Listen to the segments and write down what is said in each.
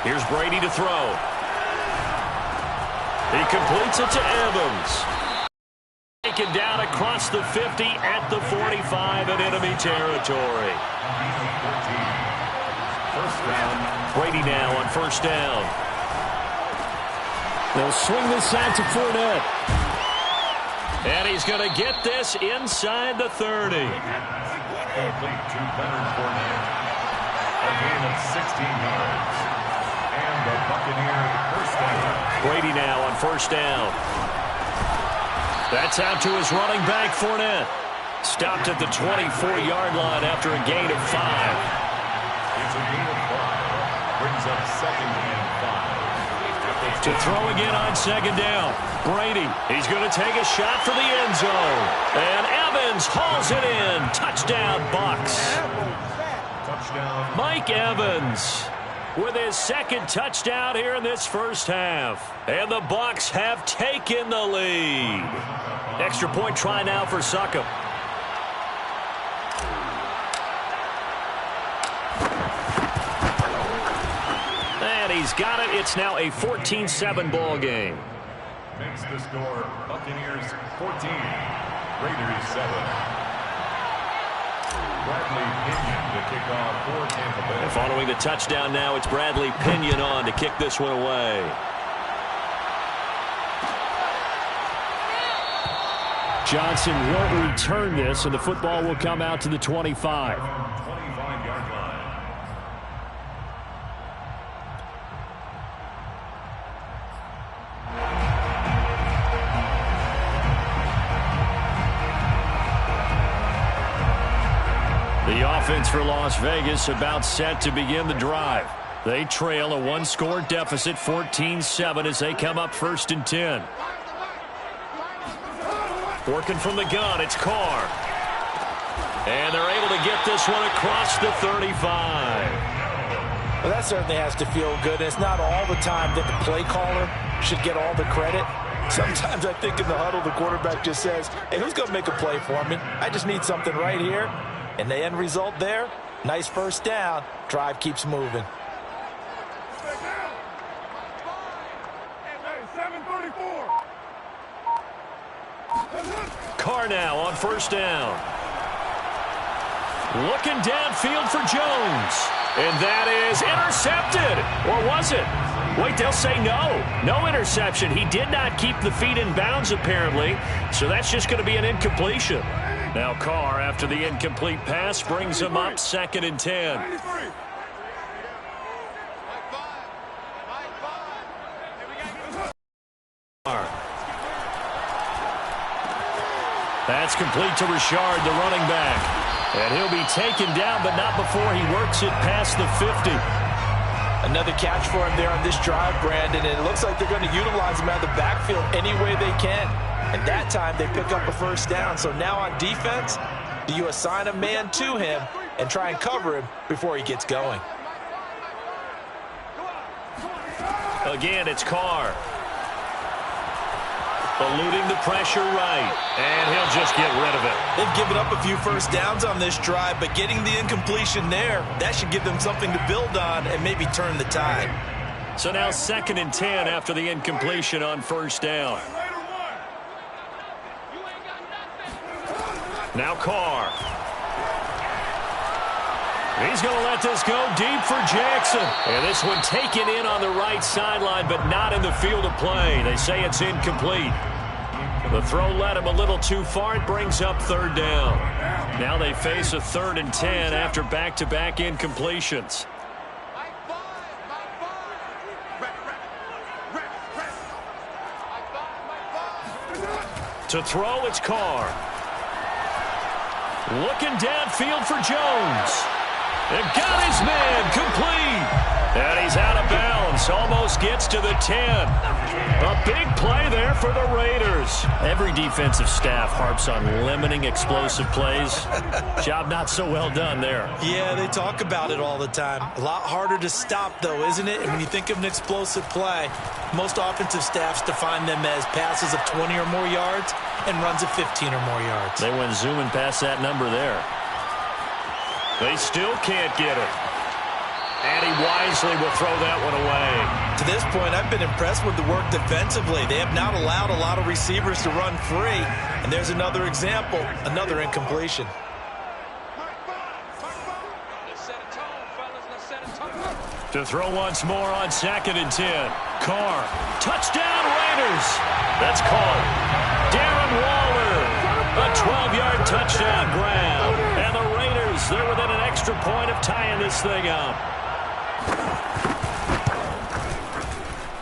Here's Brady to throw. He completes it to Evans. Taken down across the 50 at the 45 in enemy territory. First down. Brady now on first down. They'll swing this out to Fournette. And he's going to get this inside the 30. Complete to Leonard Fournette. A gain of 16 yards. And the Buccaneer first down. Brady now on first down. That's out to his running back, Fournette. Stopped at the 24-yard line after a gain of 5. It's a gain of 5. Brings up second and 5. To throw again on second down. Brady, he's going to take a shot for the end zone. And Evans hauls it in. Touchdown, Bucs. Touchdown. Mike Evans with his second touchdown here in this first half. And the Bucs have taken the lead. Extra point try now for Succop. And he's got it. It's now a 14-7 ball game. Makes the score Buccaneers 14, Raiders 7. Bradley Pinion to kick off for Tampa Bay. And following the touchdown now, it's Bradley Pinion on to kick this one away. Johnson won't return this, and the football will come out to the 25. 25-yard line. The offense for Las Vegas about set to begin the drive. They trail a one-score deficit, 14-7, as they come up first and 10. Working from the gun, it's Carr. And they're able to get this one across the 35. Well, that certainly has to feel good. It's not all the time that the play caller should get all the credit. Sometimes I think in the huddle, the quarterback just says, hey, who's going to make a play for me? I just need something right here. And the end result there, nice first down. Drive keeps moving. Carr now on first down. Looking downfield for Jones. And that is intercepted. Or was it? Wait, they'll say no. No interception. He did not keep the feet in bounds, apparently. So that's just going to be an incompletion. Now Carr, after the incomplete pass, brings him up second and 10. That's complete to Richard, the running back. And he'll be taken down, but not before he works it past the 50. Another catch for him there on this drive, Brandon, and it looks like they're going to utilize him out of the backfield any way they can. And that time they pick up a first down. So now on defense, do you assign a man to him and try and cover him before he gets going? Again, it's Carr. Eluding the pressure right. And he'll just get rid of it. They've given up a few first downs on this drive, but getting the incompletion there, that should give them something to build on and maybe turn the tide. So now second and 10 after the incompletion on first down. Now Carr. He's going to let this go deep for Jackson. And this one taken in on the right sideline, but not in the field of play. They say it's incomplete. The throw led him a little too far. It brings up third down. Now they face a 3rd and 10 after back-to-back incompletions. To throw, it's Carr. Looking downfield for Jones. And got his man complete. And he's out of bounds. Almost gets to the 10. A big play there for the Raiders. Every defensive staff harps on limiting explosive plays. Job not so well done there. Yeah, they talk about it all the time. A lot harder to stop, though, isn't it? And when you think of an explosive play, most offensive staffs define them as passes of 20 or more yards and runs of 15 or more yards. They went zooming past that number there. They still can't get it. And he wisely will throw that one away. To this point, I've been impressed with the work defensively. They have not allowed a lot of receivers to run free. And there's another example, another incompletion. To throw once more on 2nd and 10. Carr. Touchdown, Raiders. That's caught. Darren Waller. A 12-yard touchdown grab. And the Raiders, they're within an extra point of tying this thing up.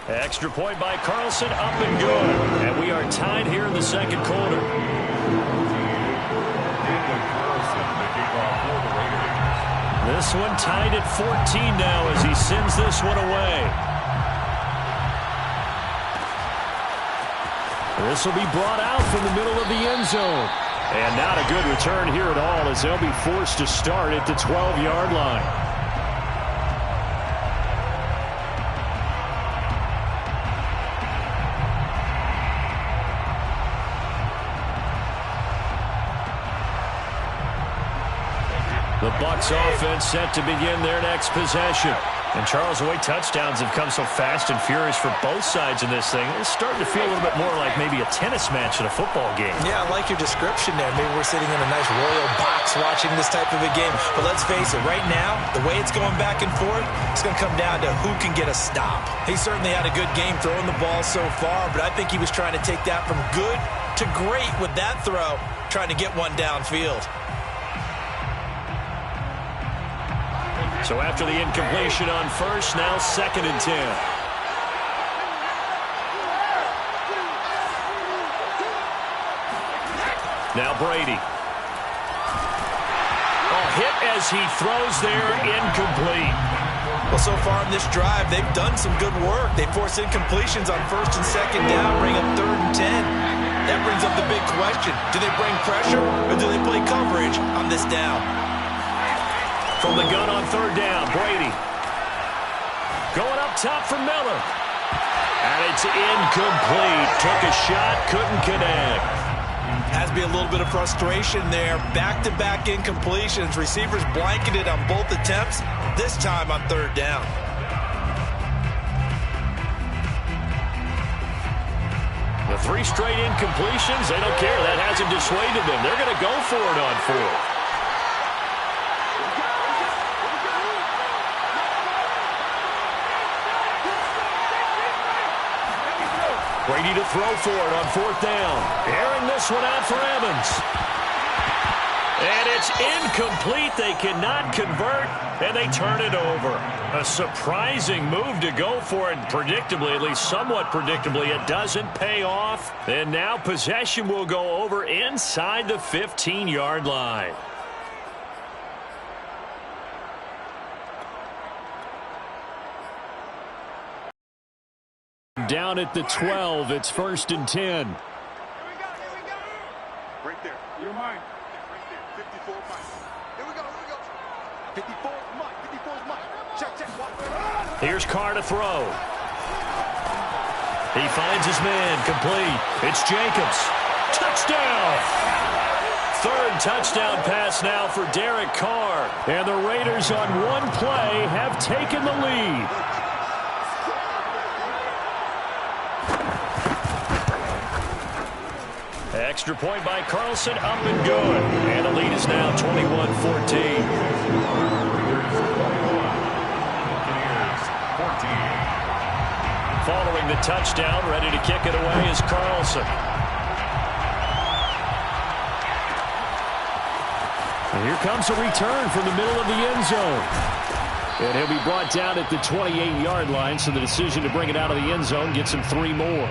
Extra point by Carlson, up and good. And we are tied here in the second quarter. This one tied at 14 now as he sends this one away. This will be brought out from the middle of the end zone. And not a good return here at all as they'll be forced to start at the 12-yard line. The Bucs offense set to begin their next possession. And Charles, the way touchdowns have come so fast and furious for both sides in this thing, it's starting to feel a little bit more like maybe a tennis match at a football game. Yeah, I like your description there. Maybe we're sitting in a nice royal box watching this type of a game. But let's face it, right now, the way it's going back and forth, it's going to come down to who can get a stop. He certainly had a good game throwing the ball so far, but I think he was trying to take that from good to great with that throw, trying to get one downfield. So after the incompletion on first, now 2nd and 10. Now Brady. Oh, hit as he throws there, incomplete. Well, so far in this drive, they've done some good work. They force incompletions on 1st and 2nd down, bring up 3rd and 10. That brings up the big question. Do they bring pressure or do they play coverage on this down? From the gun on 3rd down, Brady. Going up top for Miller. And it's incomplete. Took a shot, couldn't connect. Has to be a little bit of frustration there. Back-to-back incompletions. Receivers blanketed on both attempts, this time on 3rd down. The 3 straight incompletions, they don't care. That hasn't dissuaded them. They're going to go for it on 4th. Brady to throw for it on 4th down. Airing this one out for Evans. And it's incomplete. They cannot convert, and they turn it over. A surprising move to go for it. Predictably, at least somewhat predictably, it doesn't pay off. And now possession will go over inside the 15-yard line. Down at the 12, it's 1st and 10. Here we go. Right there. You're mine. Right there. 54 Mike. Here we go. 54 Mike. 54 Mike. Check. Here's Carr to throw. He finds his man, complete. It's Jacobs. Touchdown! 3rd touchdown pass now for Derek Carr. And the Raiders on one play have taken the lead. Extra point by Carlson, up and good. And the lead is now 21-14. Following the touchdown, ready to kick it away is Carlson. And here comes a return from the middle of the end zone. And he'll be brought down at the 28-yard line, so the decision to bring it out of the end zone gets him 3 more.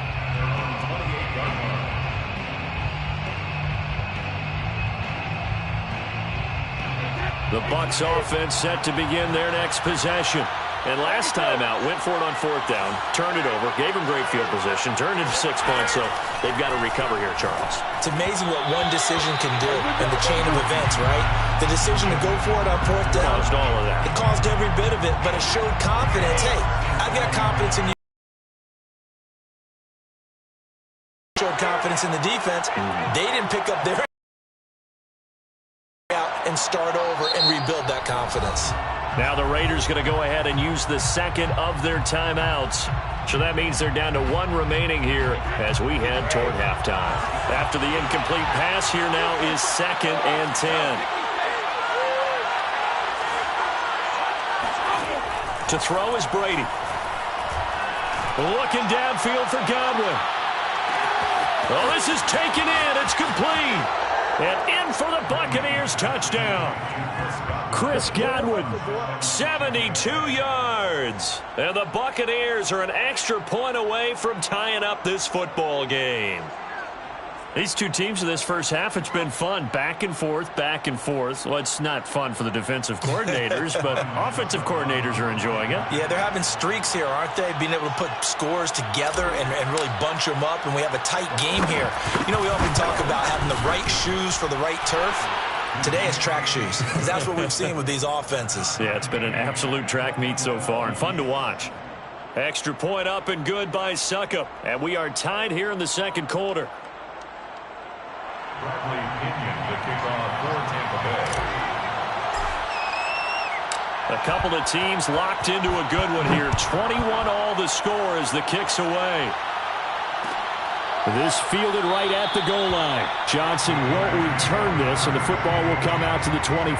The Bucs offense set to begin their next possession. And last time out, went for it on 4th down, turned it over, gave him great field position, turned it to 6 points, so they've got to recover here, Charles. It's amazing what one decision can do in the chain of events, right? The decision to go for it on 4th down. Caused all of that. It caused every bit of it, but it showed confidence. Hey, I've got confidence in you. Showed confidence in the defense. They didn't pick up their out and start over and rebuild that confidence. Now the Raiders going to go ahead and use the second of their timeouts. So that means they're down to one remaining here as we head toward halftime. After the incomplete pass, here now is 2nd and 10. To throw is Brady. Looking downfield for Godwin. Well, this is taken in. It's complete. And in for the Buccaneers touchdown. Chris Godwin, 72 yards. And the Buccaneers are an extra point away from tying up this football game. These two teams in this first half, it's been fun. Back and forth, back and forth. Well, it's not fun for the defensive coordinators, but offensive coordinators are enjoying it. Yeah, they're having streaks here, aren't they? Being able to put scores together and really bunch them up, and we have a tight game here. You know, we often talk about having the right shoes for the right turf. Today it's track shoes. That's what we've seen with these offenses. Yeah, it's been an absolute track meet so far and fun to watch. Extra point up and good by Suckup. And we are tied here in the second quarter. Bradley Pinion to kick off for Tampa Bay. A couple of teams locked into a good one here. 21-all the score as the kick's away. This fielded right at the goal line. Johnson won't return this, and the football will come out to the 25.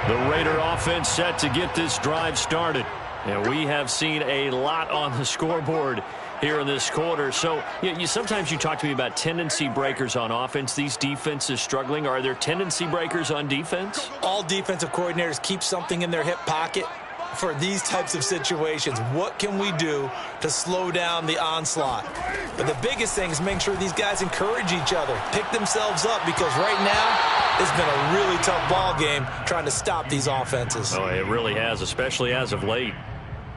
The Raider offense set to get this drive started. And we have seen a lot on the scoreboard here in this quarter. So sometimes you talk to me about tendency breakers on offense. These defenses struggling. Are there tendency breakers on defense? All defensive coordinators keep something in their hip pocket for these types of situations. What can we do to slow down the onslaught? But the biggest thing is making sure these guys encourage each other, pick themselves up, because right now it's been a really tough ball game trying to stop these offenses. Oh, it really has, especially as of late.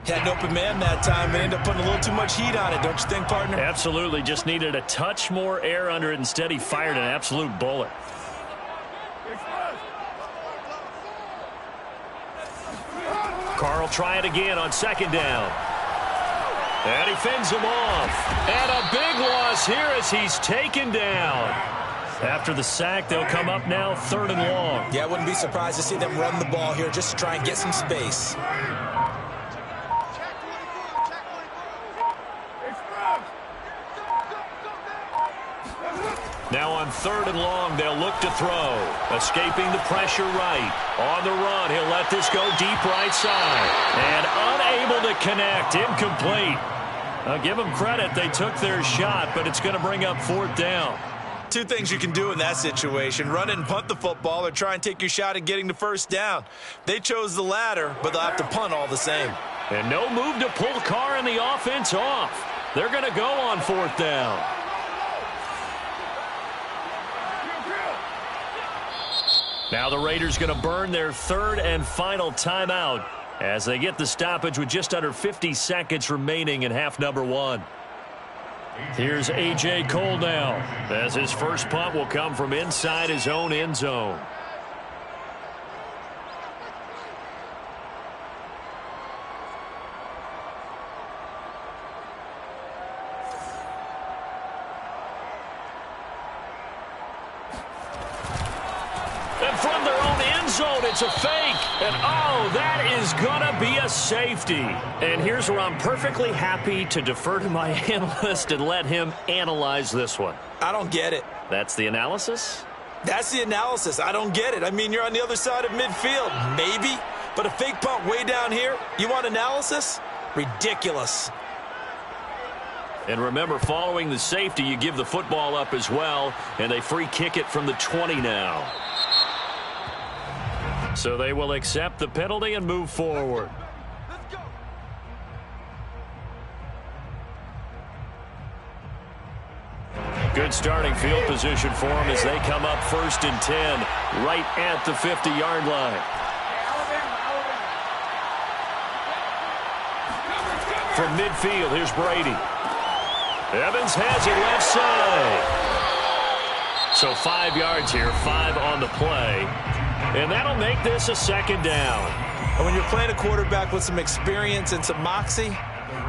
Had an open man that time and ended up putting a little too much heat on it, don't you think, partner? Absolutely. Just needed a touch more air under it. Instead, he fired an absolute bullet. Carl try it again on second down. And he fends him off. And a big loss here as he's taken down. After the sack, they'll come up now 3rd and long. Yeah, I wouldn't be surprised to see them run the ball here just to try and get some space. Now on 3rd and long, they'll look to throw. Escaping the pressure right. On the run, he'll let this go deep right side. And unable to connect. Incomplete. I'll give them credit. They took their shot, but it's going to bring up 4th down. Two things you can do in that situation: run and punt the football, or try and take your shot at getting the first down. They chose the latter, but they'll have to punt all the same. And no move to pull Carr and the offense off. They're going to go on 4th down. Now the Raiders going to burn their 3rd and final timeout as they get the stoppage with just under 50 seconds remaining in half number 1. Here's A.J. Cole now as his first punt will come from inside his own end zone. And from their own end zone, it's a fake. And, oh, that is going to be a safety. And here's where I'm perfectly happy to defer to my analyst and let him analyze this one. I don't get it. That's the analysis? That's the analysis. I don't get it. I mean, you're on the other side of midfield. Maybe. But a fake punt way down here, you want analysis? Ridiculous. And remember, following the safety, you give the football up as well, and they free kick it from the 20 now. So they will accept the penalty and move forward. Good starting field position for them as they come up 1st and 10 right at the 50-yard line. From midfield, here's Brady. Evans has it left side. So 5 yards here, 5 on the play. And that'll make this a 2nd down. And when you're playing a quarterback with some experience and some moxie,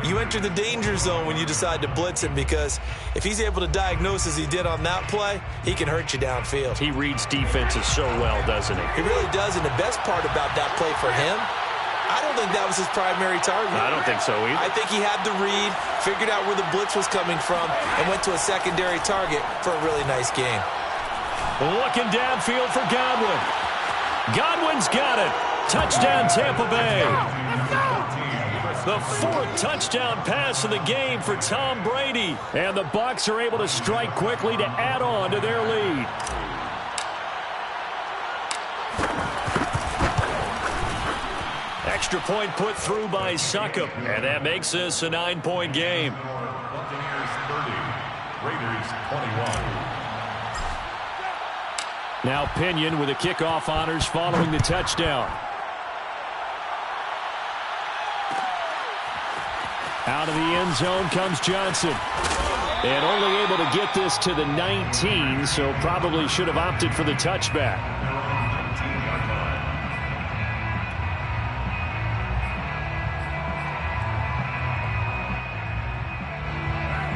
you enter the danger zone when you decide to blitz him, because if he's able to diagnose as he did on that play, he can hurt you downfield. He reads defenses so well, doesn't he? He really does, and the best part about that play for him, I don't think that was his primary target. I don't think so either. I think he had the read, figured out where the blitz was coming from, and went to a secondary target for a really nice game. Looking downfield for Godwin. Godwin's got it. Touchdown, Tampa Bay. The fourth touchdown pass of the game for Tom Brady. And the Bucs are able to strike quickly to add on to their lead. Extra point put through by Succop, and that makes this a 9-point game. Buccaneers 30, Raiders 21. Now Pinion with the kickoff honors following the touchdown. Out of the end zone comes Johnson. And only able to get this to the 19, so probably should have opted for the touchback.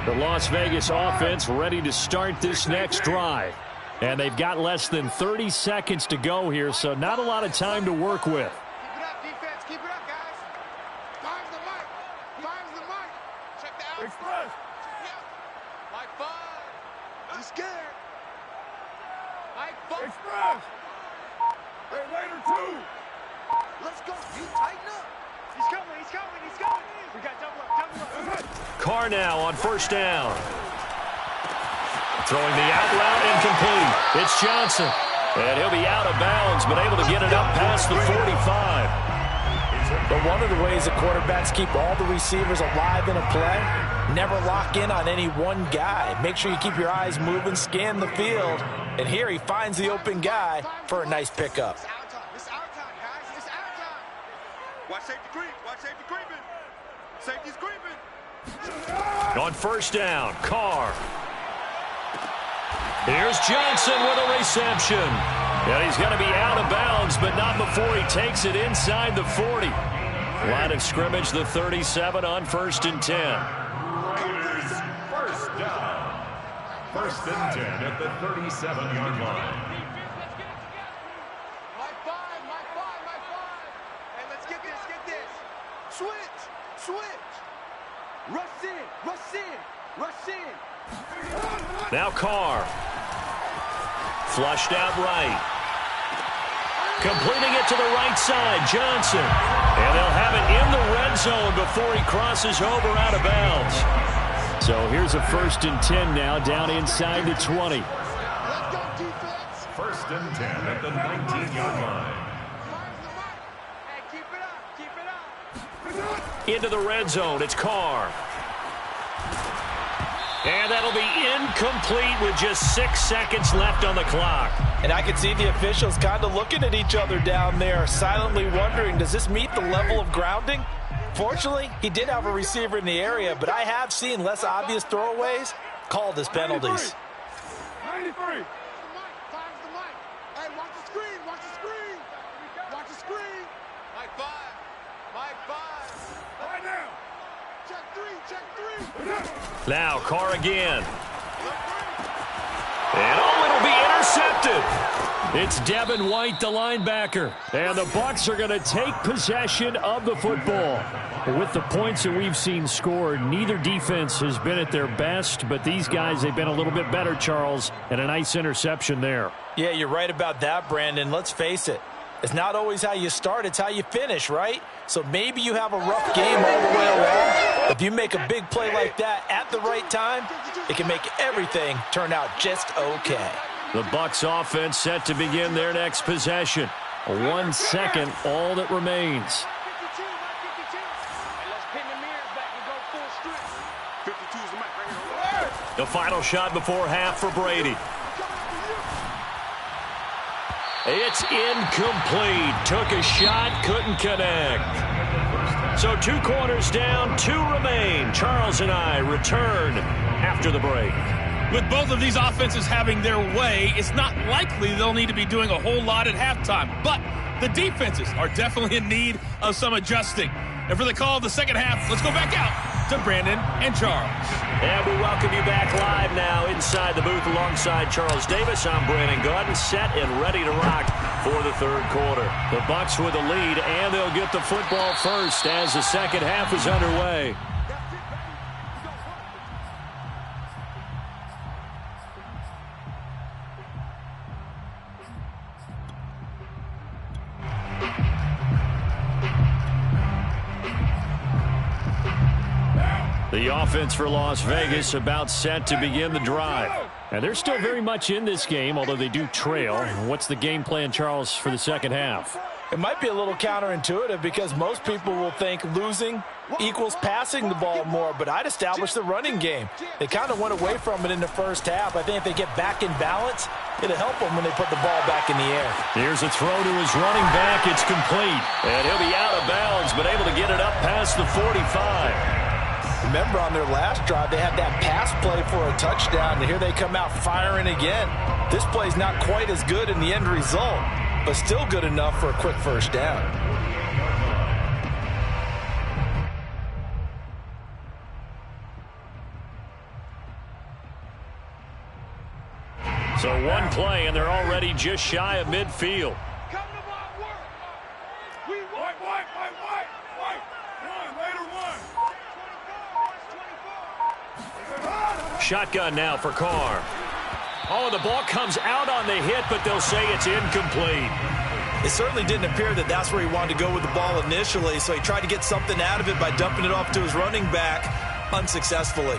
The Las Vegas offense ready to start this next drive. And they've got less than 30 seconds to go here, so not a lot of time to work with. Keep it up, defense. Keep it up, guys. Five's the mic. Five's the mic. Check the out. Express. Yeah. Mike 5. He's scared. Mike 5. Express. Hey, Raider 2. Let's go. You tighten up. He's coming. He's coming. He's coming. We got double up. Double up. Carr now on first down. Throwing the out route incomplete. It's Johnson. And he'll be out of bounds, but able to get it up past the 45. But one of the ways that quarterbacks keep all the receivers alive in a play, never lock in on any one guy. Make sure you keep your eyes moving, scan the field. And here he finds the open guy for a nice pickup. It's our time. It's our time, guys. It's our time. Watch safety creep. Watch safety creeping. Safety's creeping. On first down, Carr. Here's Johnson with a reception. And he's going to be out of bounds, but not before he takes it inside the 40. Line of scrimmage, the 37 on 1st and 10. Raiders first down. 1st and 10 at the 37-yard line. Mike 5. Hey, let's get this. Switch. Rush in. Now Carr. Flushed out right. Completing it to the right side, Johnson. And they'll have it in the red zone before he crosses over out of bounds. So here's a 1st and 10 now, down inside the 20. Let's go, defense. 1st and 10 at the 19-yard line. Hey, keep it up. Into the red zone, it's Carr. And that'll be incomplete with just 6 seconds left on the clock. And I can see the officials kind of looking at each other down there, silently wondering, does this meet the level of grounding? Fortunately, he did have a receiver in the area, but I have seen less obvious throwaways called as penalties. 93. Five's the mic. Hey, watch the screen. Watch the screen. Mike 5. Right now. Check 3. Now Carr again. And it'll be intercepted. It's Devin White, the linebacker. And the Bucs are going to take possession of the football. With the points that we've seen scored, neither defense has been at their best, but these guys, they've been a little bit better, Charles, and a nice interception there. Yeah, you're right about that, Brandon. Let's face it. It's not always how you start, it's how you finish, right? So maybe you have a rough game all the way along. If you make a big play like that at the right time, it can make everything turn out just okay. The Bucs offense set to begin their next possession. 1 second, all that remains. The final shot before half for Brady. It's incomplete. Took a shot, couldn't connect. So 2 quarters down, 2 remain. Charles and I return after the break. With both of these offenses having their way, it's not likely they'll need to be doing a whole lot at halftime. But the defenses are definitely in need of some adjusting. And for the call of the second half, let's go back out to Brandon and Charles. And we welcome you back live now inside the booth alongside Charles Davis. I'm Brandon Gaudin, set and ready to rock for the third quarter. The Bucks with the lead, and they'll get the football first as the second half is underway. The offense for Las Vegas about set to begin the drive. And they're still very much in this game, although they do trail. What's the game plan, Charles, for the second half? It might be a little counterintuitive because most people will think losing equals passing the ball more, but I'd establish the running game. They kind of went away from it in the first half. I think if they get back in balance, it'll help them when they put the ball back in the air. Here's a throw to his running back. It's complete. And he'll be out of bounds, but able to get it up past the 45. Remember, on their last drive, they had that pass play for a touchdown, and here they come out firing again. This play's not quite as good in the end result, but still good enough for a quick first down. So one play, and they're already just shy of midfield. Shotgun now for Carr. Oh, the ball comes out on the hit, but they'll say it's incomplete. It certainly didn't appear that that's where he wanted to go with the ball initially, so he tried to get something out of it by dumping it off to his running back unsuccessfully.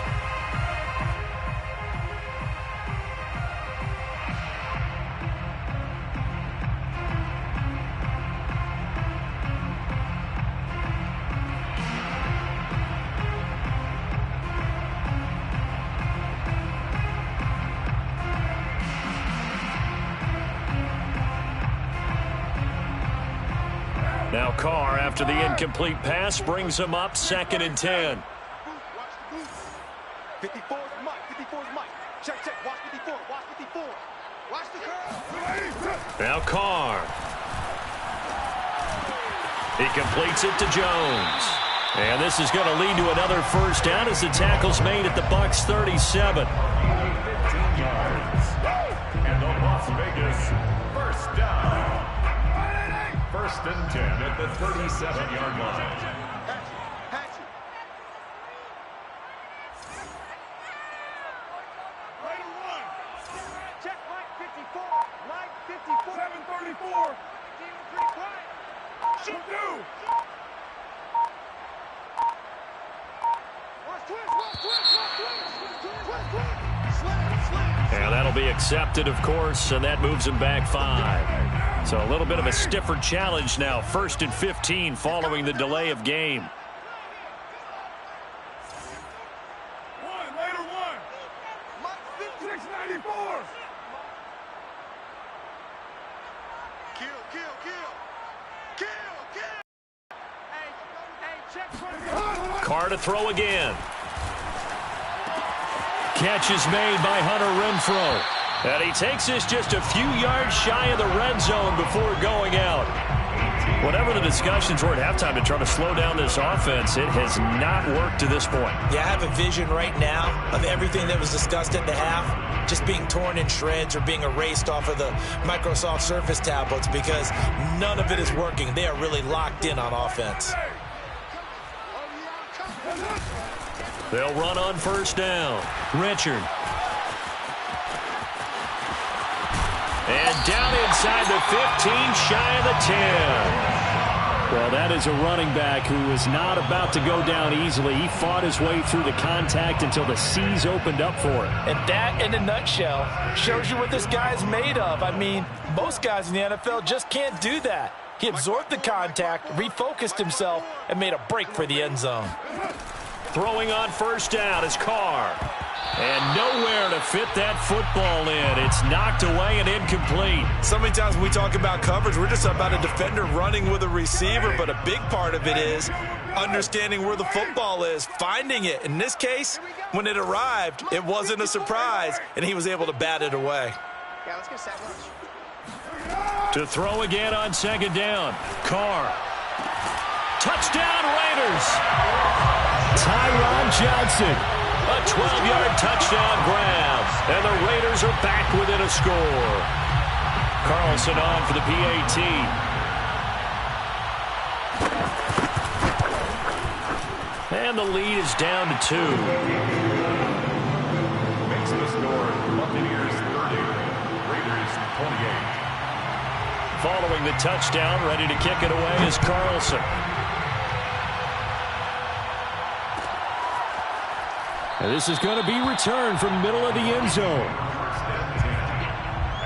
Now Carr, after the incomplete pass, brings him up 2nd and 10. 54's Mike. 54's Mike. Check. Watch 54. Watch 54. Watch the curve. Now Carr. He completes it to Jones. And this is going to lead to another first down as the tackle's made at the Bucks 37. 15 yards. And the Las Vegas first down. 1st and 10 at the 37-yard line. Hatch it. Check Mike 54. Mike 54. 734. Pretty quiet. Shoot. Watch twist. And that'll be accepted, of course, and that moves him back 5. So a little bit of a stiffer challenge now. 1st and 15 following the delay of game. Mike 694. Kill. Hey, check. Carr to throw again. Catch is made by Hunter Renfrow. And he takes this just a few yards shy of the red zone before going out. Whatever the discussions were at halftime to try to slow down this offense, it has not worked to this point. Yeah, I have a vision right now of everything that was discussed at the half just being torn in shreds or being erased off of the Microsoft Surface tablets because none of it is working. They are really locked in on offense. They'll run on first down. Richard. And down inside the 15, shy of the 10. Well, that is a running back who is not about to go down easily. He fought his way through the contact until the C's opened up for him. And that, in a nutshell, shows you what this guy's made of. I mean, most guys in the NFL just can't do that. He absorbed the contact, refocused himself, and made a break for the end zone. Throwing on first down is Carr. And nowhere to fit that football in. It's knocked away and incomplete. So many times when we talk about coverage, we're just about a defender running with a receiver, but a big part of it is understanding where the football is, finding it. In this case, when it arrived, it wasn't a surprise, and he was able to bat it away. Yeah, let's get a sack lunch. To throw again on 2nd down. Carr. Touchdown, Raiders. Tyron Johnson. A 12-yard touchdown grab. And the Raiders are back within a score. Carlson on for the PAT. And the lead is down to 2. Makes the score Buccaneers 30, Raiders 28. Following the touchdown, ready to kick it away is Carlson. And this is going to be returned from middle of the end zone. First and 10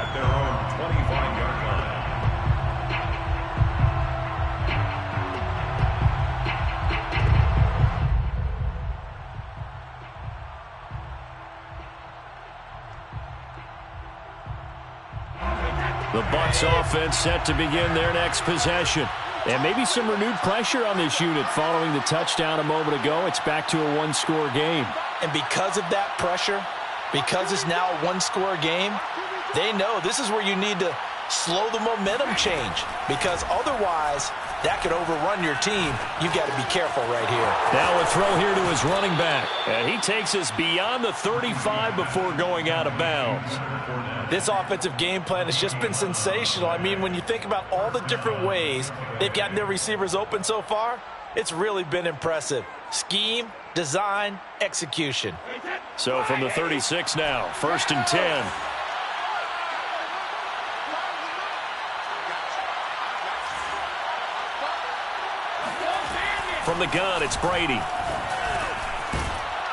at their own 25-yard line. The Bucs offense set to begin their next possession. And maybe some renewed pressure on this unit following the touchdown a moment ago. It's back to a one-score game. And because of that pressure, because it's now a one-score game, they know this is where you need to slow the momentum change, because otherwise that could overrun your team. You've got to be careful right here. Now a throw here to his running back. And he takes us beyond the 35 before going out of bounds. This offensive game plan has just been sensational. I mean, when you think about all the different ways they've gotten their receivers open so far, it's really been impressive. Scheme, design, execution. So from the 36 now, 1st and 10. From the gun, it's Brady.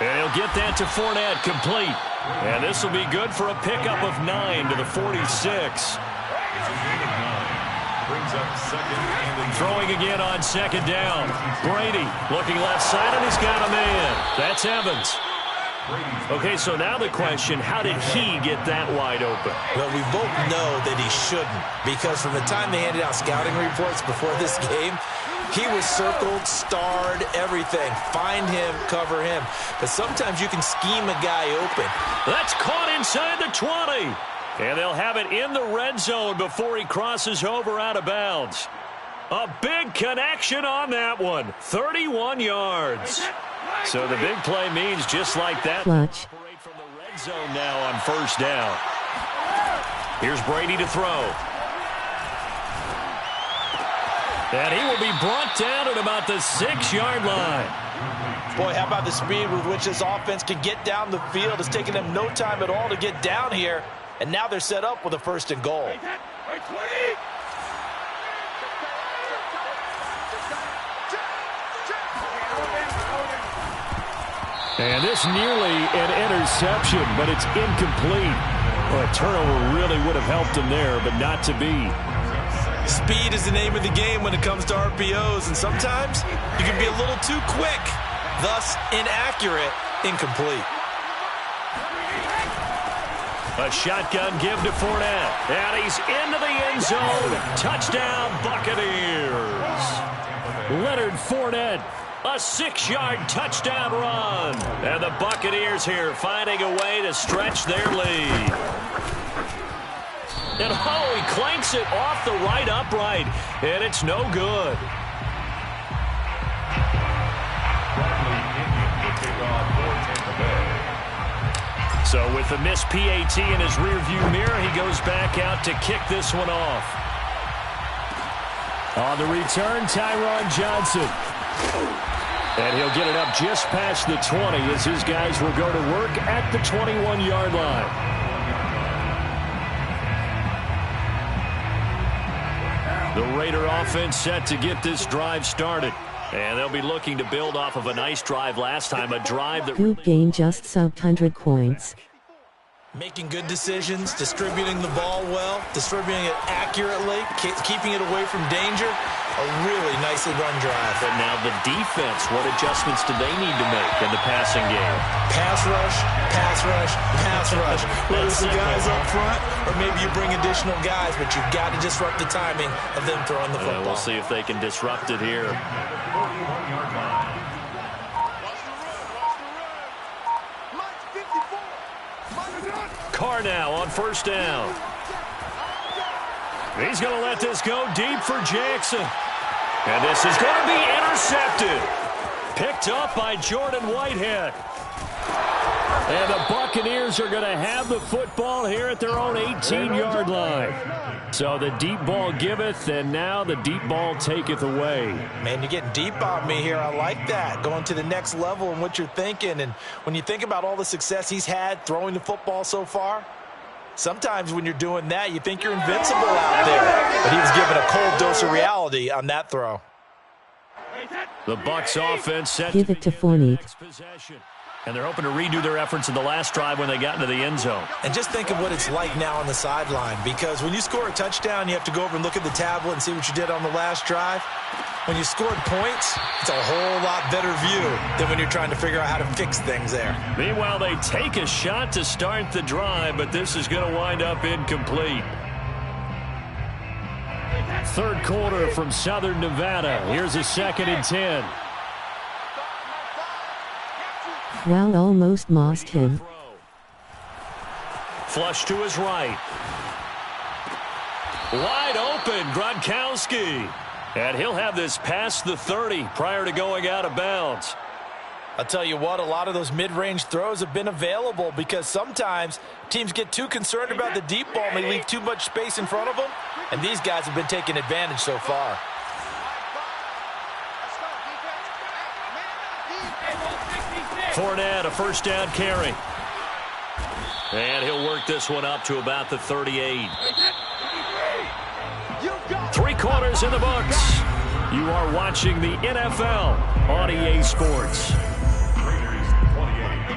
And he'll get that to Fournette, complete. And this will be good for a pickup of 9 to the 46. Brings up second and Throwing again on 2nd down. Brady looking left side, and he's got a man. That's Evans. Okay, so now the question, how did he get that wide open? Well, we both know that he shouldn't, because from the time they handed out scouting reports before this game, he was circled, starred, everything. Find him, cover him. But sometimes you can scheme a guy open. That's caught inside the 20. And they'll have it in the red zone before he crosses over out of bounds. A big connection on that one. 31 yards. So the big play means just like that. Clutch. Operate from the red zone now on 1st down. Here's Brady to throw. And he will be brought down at about the 6-yard line. Boy, how about the speed with which this offense can get down the field? It's taken them no time at all to get down here. And now they're set up with a 1st and goal. And this nearly an interception, but it's incomplete. Well, a turnover really would have helped him there, but not to be. Speed is the name of the game when it comes to RPOs, and sometimes you can be a little too quick, thus inaccurate, incomplete. A shotgun give to Fournette, and he's into the end zone. Touchdown, Buccaneers. Leonard Fournette, a 6-yard touchdown run. And the Buccaneers here finding a way to stretch their lead. And oh, he clanks it off the right upright, and it's no good. So with the missed PAT in his rearview mirror, he goes back out to kick this one off. On the return, Tyron Johnson. And he'll get it up just past the 20 as his guys will go to work at the 21-yard line. The Raider offense set to get this drive started. And they'll be looking to build off of a nice drive last time, a drive that Who gained just sub 100 points. Making good decisions, distributing the ball well, distributing it accurately, keeping it away from danger. A really nicely run drive. But now the defense, what adjustments do they need to make in the passing game? Pass rush, pass rush, pass rush. Whether it's the guys up front or maybe you bring additional guys, but you've got to disrupt the timing of them throwing the football. We'll see if they can disrupt it here. Carr now on 1st down. He's going to let this go deep for Jackson. And this is going to be intercepted. Picked up by Jordan Whitehead. And the Buccaneers are going to have the football here at their own 18-yard line. So the deep ball giveth, and now the deep ball taketh away. Man, you're getting deep on me here. I like that. Going to the next level in what you're thinking. And when you think about all the success he's had throwing the football so far, sometimes when you're doing that, you think you're invincible out there. But he was given a cold dose of reality on that throw. The Bucs offense set Give it to Fournette. possession. And they're hoping to redo their efforts in the last drive when they got into the end zone. And just think of what it's like now on the sideline, because when you score a touchdown, you have to go over and look at the tablet and see what you did on the last drive. When you scored points, it's a whole lot better view than when you're trying to figure out how to fix things there. Meanwhile, they take a shot to start the drive, but this is going to wind up incomplete. Third quarter from Southern Nevada. Here's a 2nd and 10. Wow, almost lost him. Flush to his right. Wide open, Gronkowski. And he'll have this past the 30 prior to going out of bounds. I'll tell you what, a lot of those mid-range throws have been available because sometimes teams get too concerned about the deep ball and they leave too much space in front of them. And these guys have been taking advantage so far. Fournette, a first down carry. And he'll work this one up to about the 38. 3 quarters in the books. You are watching the NFL on EA Sports. Raiders 28.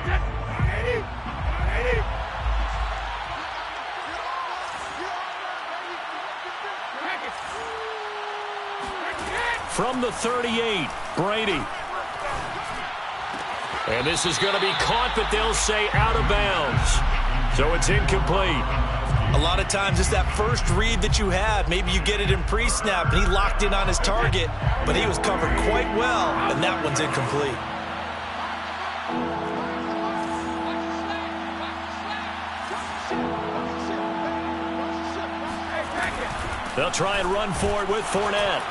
From the 38, Brady. And this is going to be caught, but they'll say out of bounds. So it's incomplete. A lot of times it's that first read that you have. Maybe you get it in pre-snap, and he locked in on his target, but he was covered quite well, and that one's incomplete. They'll try and run for it with Fournette.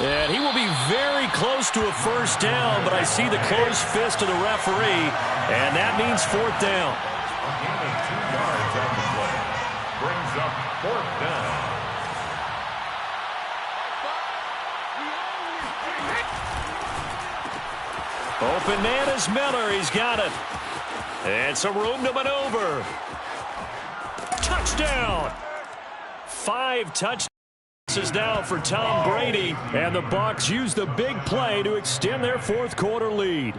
And he will be very close to a first down, but I see the closed fist of the referee, and that means 4th down. A gain of 2 yards on the play. Brings up 4th down. Open man is Miller. He's got it. And some room to maneuver. Touchdown. 5 touchdowns is now for Tom Brady, and the Bucs use the big play to extend their 4th quarter lead.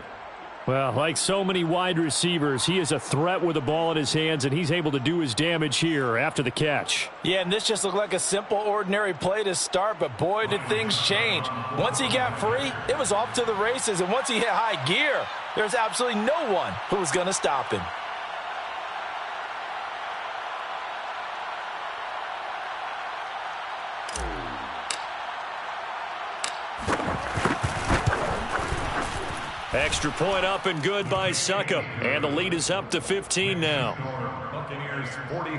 Well, like so many wide receivers, he is a threat with the ball in his hands, and he's able to do his damage here after the catch. Yeah, and this just looked like a simple, ordinary play to start, but boy, did things change. Once he got free, it was off to the races, and once he hit high gear, there's absolutely no one who was going to stop him. Extra point up and good by Succop. And the lead is up to 15 now. Buccaneers 43,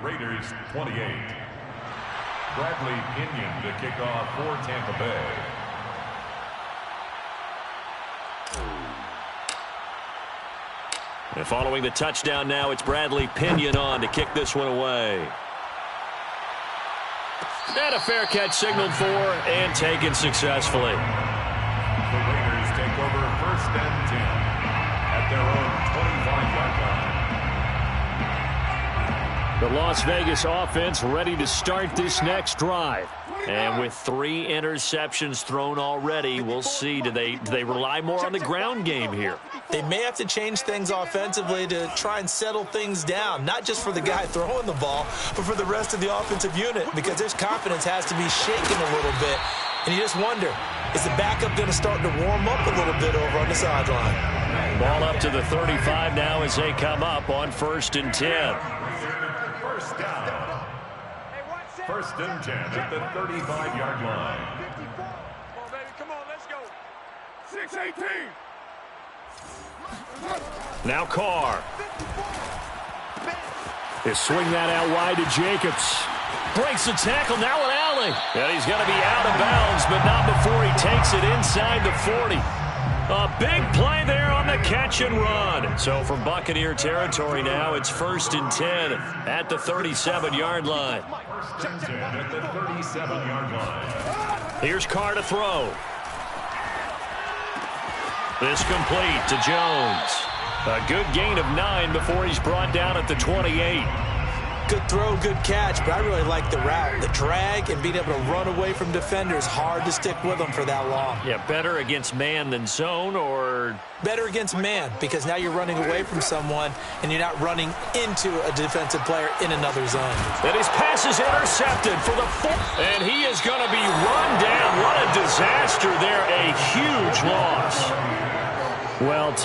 Raiders 28. Bradley Pinion to kick off for Tampa Bay. And following the touchdown now, it's Bradley Pinion on to kick this one away. And a fair catch signaled for and taken successfully. The Raiders take over 1st and 10 at their own 25-yard line. The Las Vegas offense ready to start this next drive. And with 3 interceptions thrown already, we'll see. Do they rely more on the ground game here? They may have to change things offensively to try and settle things down, not just for the guy throwing the ball, but for the rest of the offensive unit, because his confidence has to be shaken a little bit. And you just wonder, is the backup going to start to warm up a little bit over on the sideline? Ball up to the 35 now as they come up on 1st and 10. First down. 1st and 10 at the 35-yard line. Come on, baby. Come on, let's go. 6-18. Now Carr. They swing that out wide to Jacobs. Breaks the tackle, now an alley. And he's going to be out of bounds, but not before he takes it inside the 40. A big play there on the catch and run. So from Buccaneer territory now, it's 1st and 10 at the 37-yard line. 1st and 10 at the 37-yard line. Here's Carr to throw. This complete to Jones. A good gain of 9 before he's brought down at the 28. Good throw, good catch, but I really like the route. The drag and being able to run away from defenders, hard to stick with them for that long. Yeah, better against man than zone, or? Better against man, because now you're running away from someone and you're not running into a defensive player in another zone. And his pass is intercepted for the 4th. And he is going to be run down. What a disaster there. A huge loss. Well,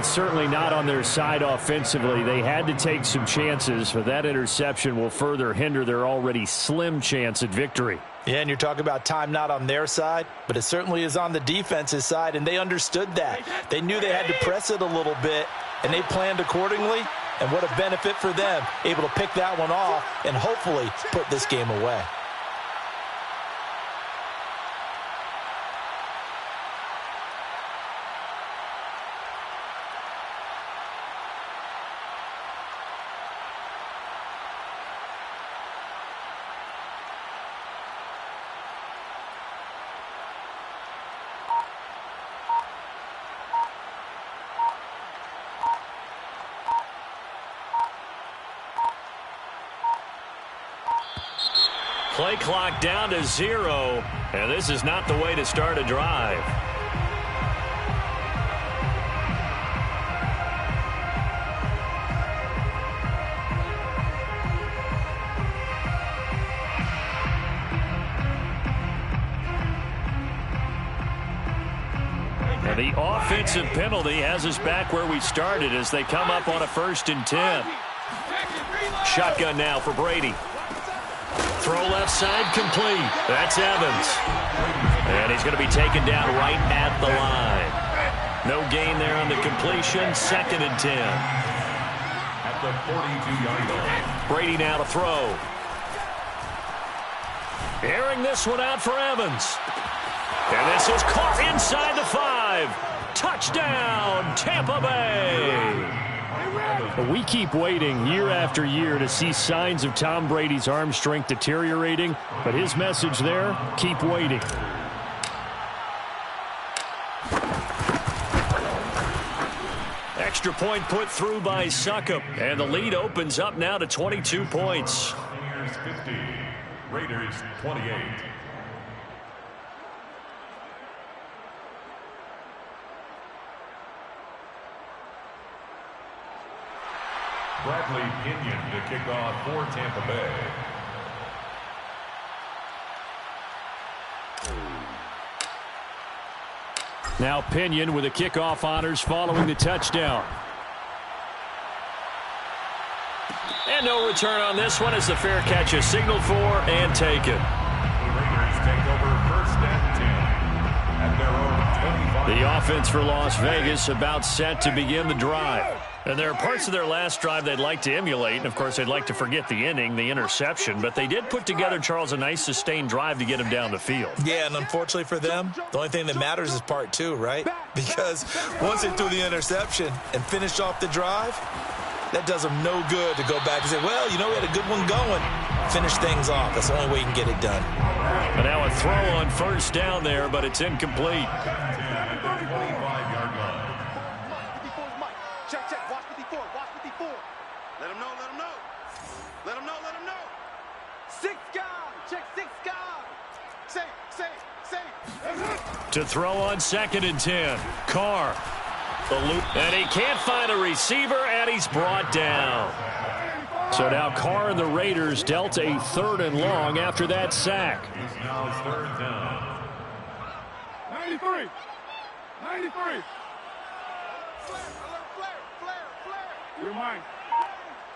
certainly not on their side offensively. They had to take some chances, but that interception will further hinder their already slim chance at victory. Yeah, and you're talking about time not on their side, but it certainly is on the defense's side, and they understood that. They knew they had to press it a little bit, and they planned accordingly, and what a benefit for them, able to pick that one off and hopefully put this game away. Play clock down to 0, and this is not the way to start a drive. And the offensive penalty has us back where we started as they come up on a 1st and 10. Shotgun now for Brady. Throw left side complete. That's Evans. And he's going to be taken down right at the line. No gain there on the completion. 2nd and 10. At the 42-yard line. Brady now to throw. Airing this one out for Evans. And this is caught inside the 5. Touchdown, Tampa Bay. We keep waiting year after year to see signs of Tom Brady's arm strength deteriorating, but his message there, keep waiting. Extra point put through by Succop, and the lead opens up now to 22 points. Buccaneers 50, Raiders 28. Bradley Pinion to kick off for Tampa Bay. Now Pinion with the kickoff honors following the touchdown. And no return on this one as the fair catch is signaled for and taken. The Raiders take over 1st and 10 at their own 25. The offense for Las Vegas about set to begin the drive. And there are parts of their last drive they'd like to emulate. And, of course, they'd like to forget the inning, the interception. But they did put together, Charles, a nice sustained drive to get him down the field. Yeah, and unfortunately for them, the only thing that matters is part 2, right? Because once they threw the interception and finished off the drive, that does them no good to go back and say, well, you know, we had a good one going. Finish things off. That's the only way you can get it done. And now a throw on 1st down there, but it's incomplete. To throw on 2nd and 10. Carr. The loop. And he can't find a receiver, and he's brought down. So now Carr and the Raiders dealt a 3rd and long after that sack. Now it's 3rd down. 93. 93. You're mine.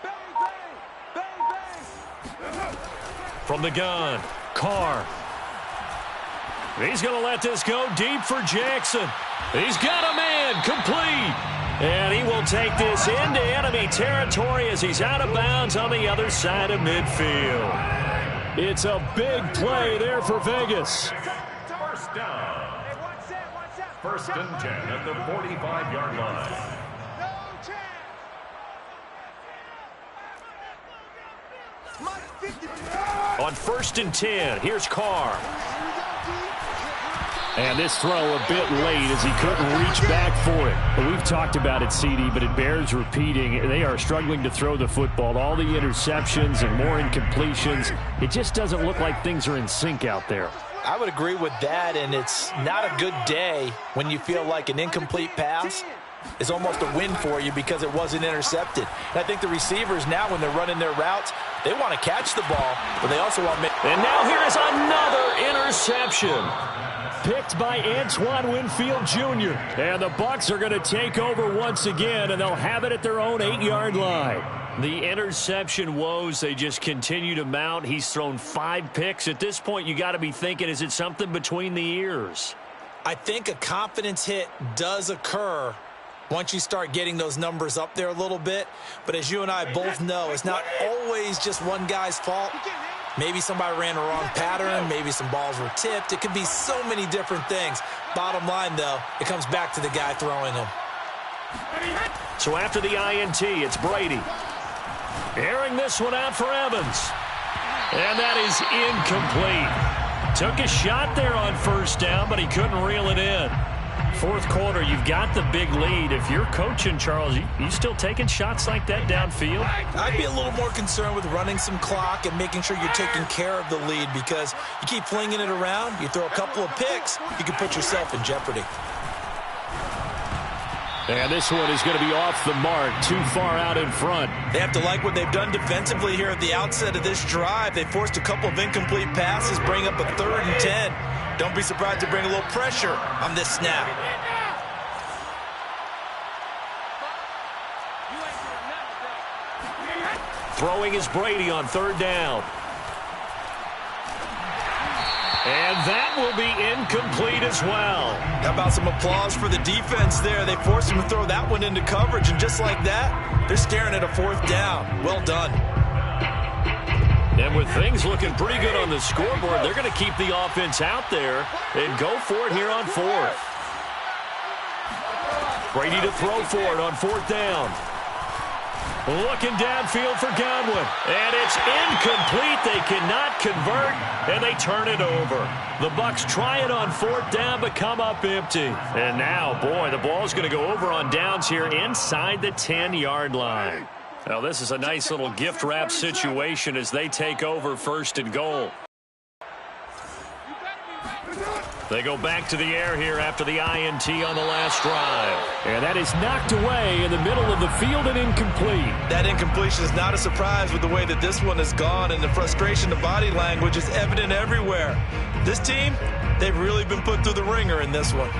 Bang, bang, bang, bang. From the gun, Carr. He's going to let this go deep for Jackson. He's got a man, complete. And he will take this into enemy territory as he's out of bounds on the other side of midfield. It's a big play there for Vegas. First down. First and 10 at the 45-yard line. On first and 10, here's Carr. And this throw a bit late as he couldn't reach back for it. But we've talked about it, CD, but it bears repeating. They are struggling to throw the football. All the interceptions and more incompletions. It just doesn't look like things are in sync out there. I would agree with that, and it's not a good day when you feel like an incomplete pass is almost a win for you because it wasn't intercepted. And I think the receivers now, when they're running their routes, they want to catch the ball, but they also want to make... And now here is another interception. Picked by Antoine Winfield Jr. And the Bucs are going to take over once again, and they'll have it at their own 8-yard line. The interception woes, they just continue to mount. He's thrown 5 picks. At this point, you got to be thinking, is it something between the ears? I think a confidence hit does occur once you start getting those numbers up there a little bit. But as you and I both know, it's not always just one guy's fault. Maybe somebody ran a wrong pattern. Maybe some balls were tipped. It could be so many different things. Bottom line, though, it comes back to the guy throwing them. So after the INT, it's Brady. Airing this one out for Evans. And that is incomplete. Took a shot there on first down, but he couldn't reel it in. Fourth quarter, you've got the big lead. If you're coaching, Charles, you still taking shots like that downfield? I'd be a little more concerned with running some clock and making sure you're taking care of the lead, because you keep flinging it around, you throw a couple of picks, you can put yourself in jeopardy. And this one is going to be off the mark, too far out in front. They have to like what they've done defensively here at the outset of this drive. They forced a couple of incomplete passes, bring up a 3rd and 10. Don't be surprised to bring a little pressure on this snap. Throwing is Brady on 3rd down. And that will be incomplete as well. How about some applause for the defense there? They forced him to throw that one into coverage, and just like that, they're staring at a 4th down. Well done. And with things looking pretty good on the scoreboard, they're going to keep the offense out there and go for it here on 4th. Brady to throw for it on 4th down. Looking downfield for Godwin. And it's incomplete. They cannot convert, and they turn it over. The Bucs try it on 4th down, but come up empty. And now, boy, the ball's going to go over on downs here inside the 10-yard line. Now, this is a nice little gift wrap situation as they take over 1st and goal. They go back to the air here after the INT on the last drive. And that is knocked away in the middle of the field and incomplete. That incompletion is not a surprise with the way that this one has gone, and the frustration of body language is evident everywhere. This team, they've really been put through the ringer in this one.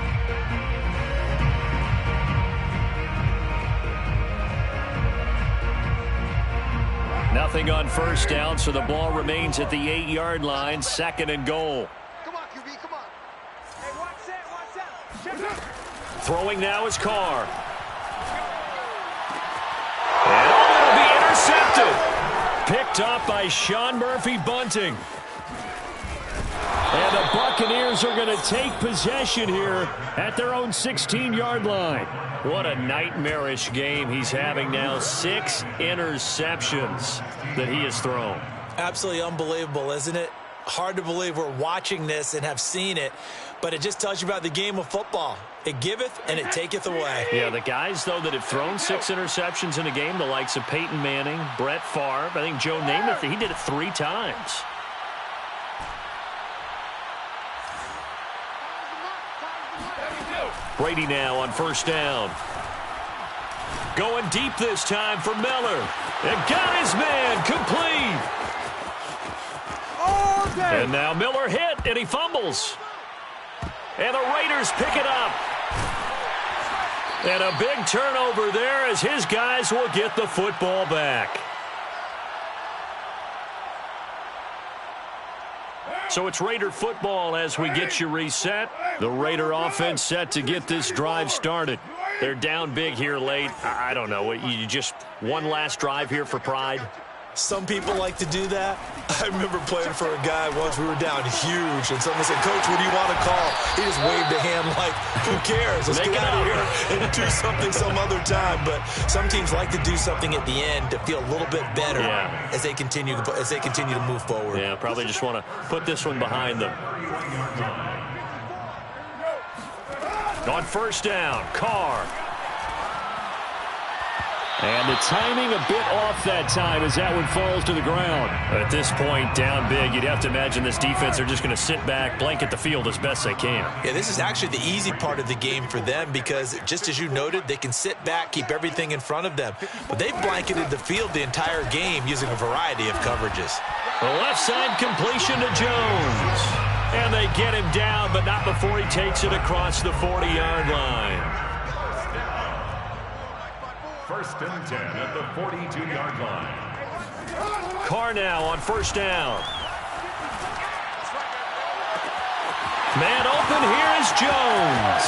Nothing on 1st down, so the ball remains at the 8-yard line, 2nd and goal. Come on, QB, come on. Hey, watch that. Throwing now is Carr. And that'll be intercepted. Picked up by Sean Murphy-Bunting. And the Buccaneers are going to take possession here at their own 16-yard line. What a nightmarish game he's having now. 6 interceptions that he has thrown. Absolutely unbelievable, isn't it? Hard to believe we're watching this and have seen it, but it just tells you about the game of football. It giveth and it taketh away. Yeah, the guys, though, that have thrown 6 interceptions in a game, the likes of Peyton Manning, Brett Favre, I think Joe Namath, he did it 3 times. Brady now on 1st down. Going deep this time for Miller. And got his man complete. And now Miller hit, and he fumbles. And the Raiders pick it up. And a big turnover there as his guys will get the football back. So it's Raider football as we get you reset. The Raider offense set to get this drive started. They're down big here late. I don't know. You just one last drive here for pride? Some people like to do that. I remember playing for a guy once. We were down huge, and someone said, "Coach, what do you want to call?" He just waved a hand like, "Who cares? Let's get out of here and do something some other time." But some teams like to do something at the end to feel a little bit better as they continue to move forward. Yeah, probably just want to put this one behind them. On first down, Carr. And the timing a bit off that time as that one falls to the ground. At this point, down big, you'd have to imagine this defense are just going to sit back, blanket the field as best they can. Yeah, this is actually the easy part of the game for them because, just as you noted, they can sit back, keep everything in front of them. But they've blanketed the field the entire game using a variety of coverages. The left side completion to Jones. And they get him down, but not before he takes it across the 40-yard line. First and 10 at the 42-yard line. Carr now on first down. Man open, here is Jones.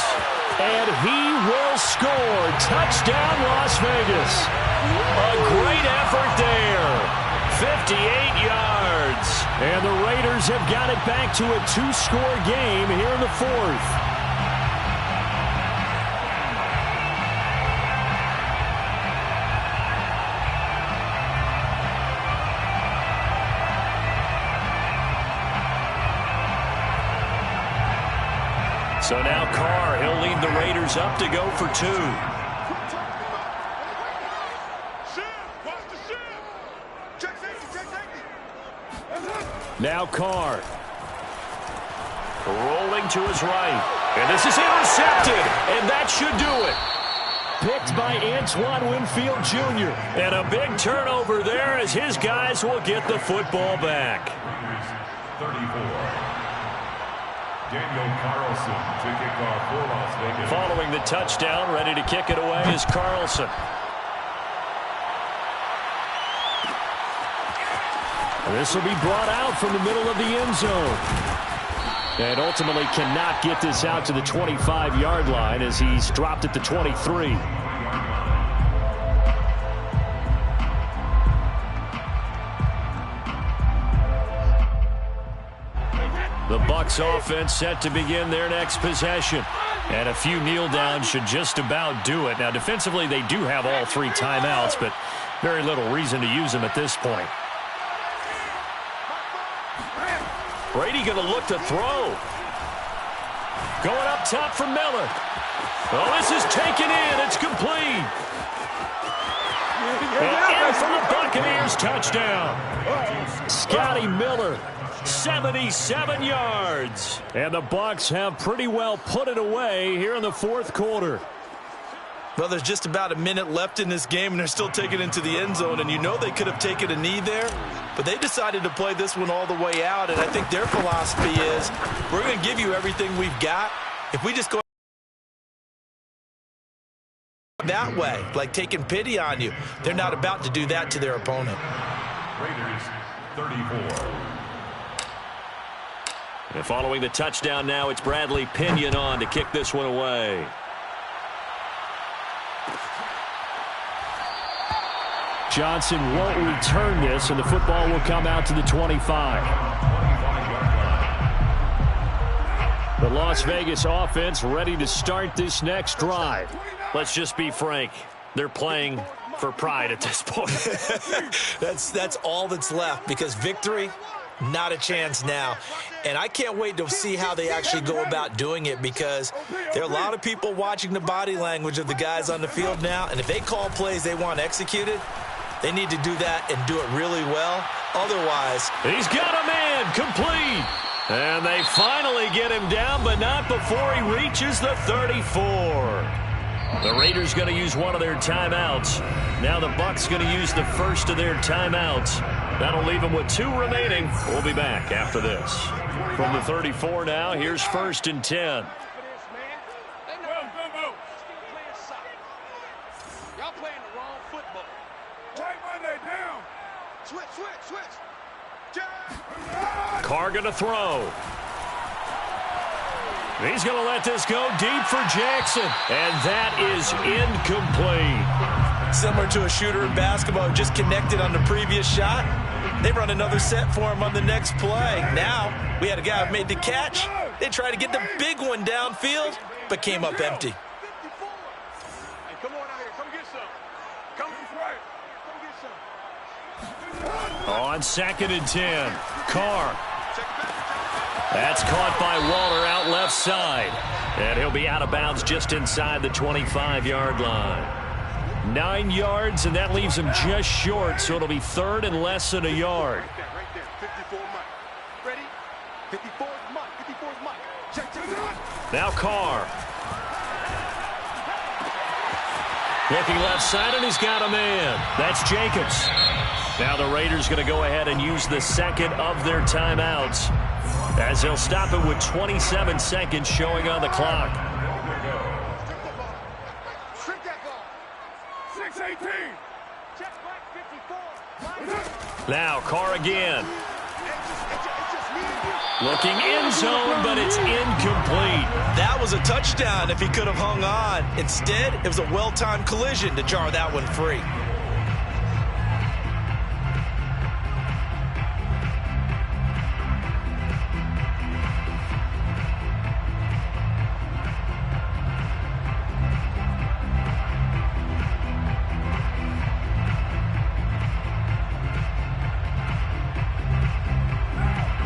And he will score. Touchdown, Las Vegas. A great effort there. 58 yards. And the Raiders have got it back to a 2-score game here in the fourth. So now Carr, he'll lead the Raiders up to go for 2. Now Carr. Rolling to his right. And this is intercepted. And that should do it. Picked by Antoine Winfield Jr. And a big turnover there as his guys will get the football back. 34. Daniel Carlson to kick off for Las Vegas. Following the touchdown, ready to kick it away is Carlson. This will be brought out from the middle of the end zone. And ultimately cannot get this out to the 25-yard line as he's dropped at the 23. The Bucs offense set to begin their next possession. And a few kneel downs should just about do it. Now, defensively, they do have all 3 timeouts, but very little reason to use them at this point. Brady going to look to throw. Going up top for Miller. Oh, this is taken in. It's complete. And in for the Buccaneers touchdown. Scotty Miller. 77 yards. And the Bucs have pretty well put it away here in the fourth quarter. Well, there's just about a minute left in this game, and they're still taking it into the end zone. And you know they could have taken a knee there, but they decided to play this one all the way out. And I think their philosophy is, we're going to give you everything we've got. If we just go that way, like taking pity on you, they're not about to do that to their opponent. Raiders 34. And following the touchdown now, it's Bradley Pinion on to kick this one away. Johnson won't return this, and the football will come out to the 25. The Las Vegas offense ready to start this next drive. Let's just be frank. They're playing for pride at this point. That's all that's left, because victory, not a chance now. And I can't wait to see how they actually go about doing it, because there are a lot of people watching the body language of the guys on the field now, and if they call plays they want executed, they need to do that and do it really well. Otherwise, he's got a man complete. And they finally get him down, but not before he reaches the 34. The Raiders going to use one of their timeouts. Now the Bucs going to use the first of their timeouts. That'll leave them with 2 remaining. We'll be back after this. From the 34 now, here's 1st and 10. Y'all playing the wrong football. Take Monday down. Switch. Carr going to throw. He's going to let this go deep for Jackson. And that is incomplete. Similar to a shooter in basketball who just connected on the previous shot. They run another set for him on the next play. Now, we had a guy who made the catch. They tried to get the big one downfield, but came up empty. Hey, come on out here. Come get some. Come get some. On 2nd and 10, Carr. That's caught by Waller out left side. And he'll be out of bounds just inside the 25-yard line. 9 yards, and that leaves him just short, so it'll be 3rd and less than a yard. Right there, 54 Mike. Ready? 54 Mike. 54 Mike. Check. Now Carr. Looking left side, and he's got a man. That's Jacobs. Now the Raiders going to go ahead and use the second of their timeouts, as they'll stop it with 27 seconds showing on the clock. Trick that ball. 6-18. Check Mike 54. Now Carr again. It's just me and you. Looking end zone, but it's incomplete. That was a touchdown if he could have hung on. Instead, it was a well-timed collision to jar that one free.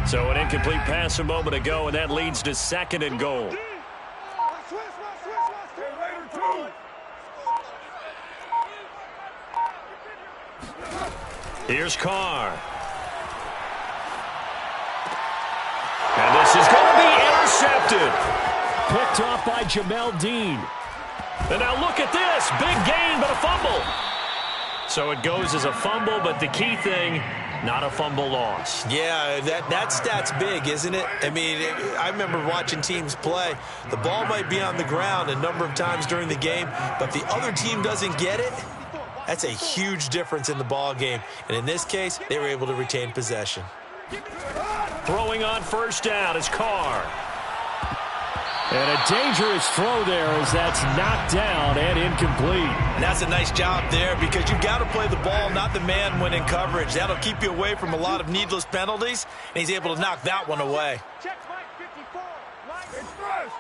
So an incomplete pass a moment ago, and that leads to 2nd and goal. Here's Carr. And this is going to be intercepted. Picked off by Jamel Dean. And now look at this. Big gain, but a fumble. So it goes as a fumble, but the key thing, not a fumble loss. Yeah, that stat's big, isn't it? I mean, I remember watching teams play. The ball might be on the ground a number of times during the game, but if the other team doesn't get it, that's a huge difference in the ball game. And in this case, they were able to retain possession. Throwing on 1st down is Carr. And a dangerous throw there as that's knocked down and incomplete. And that's a nice job there because you've got to play the ball, not the man when in coverage. That'll keep you away from a lot of needless penalties, and he's able to knock that one away. Check Mike 54. Mike Express.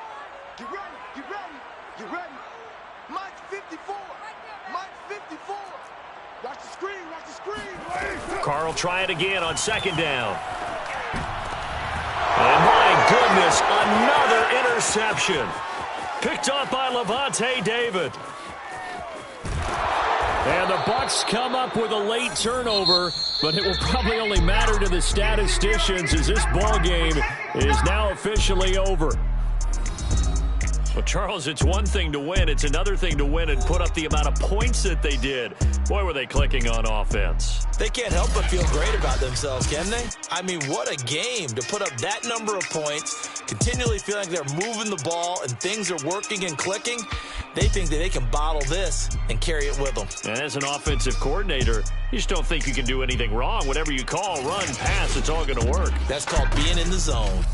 You ready? You ready? You ready? Mike 54. Mike 54. Watch the screen. Watch the screen. Carr will try it again on 2nd down. And my goodness, another interception. Picked off by Levante David. And the Bucs come up with a late turnover, but it will probably only matter to the statisticians as this ball game is now officially over. Well, Charles, it's one thing to win. It's another thing to win and put up the amount of points that they did. Boy, were they clicking on offense. They can't help but feel great about themselves, can they? I mean, what a game to put up that number of points, continually feeling they're moving the ball and things are working and clicking. They think that they can bottle this and carry it with them. And as an offensive coordinator, you just don't think you can do anything wrong. Whatever you call, run, pass, it's all going to work. That's called being in the zone.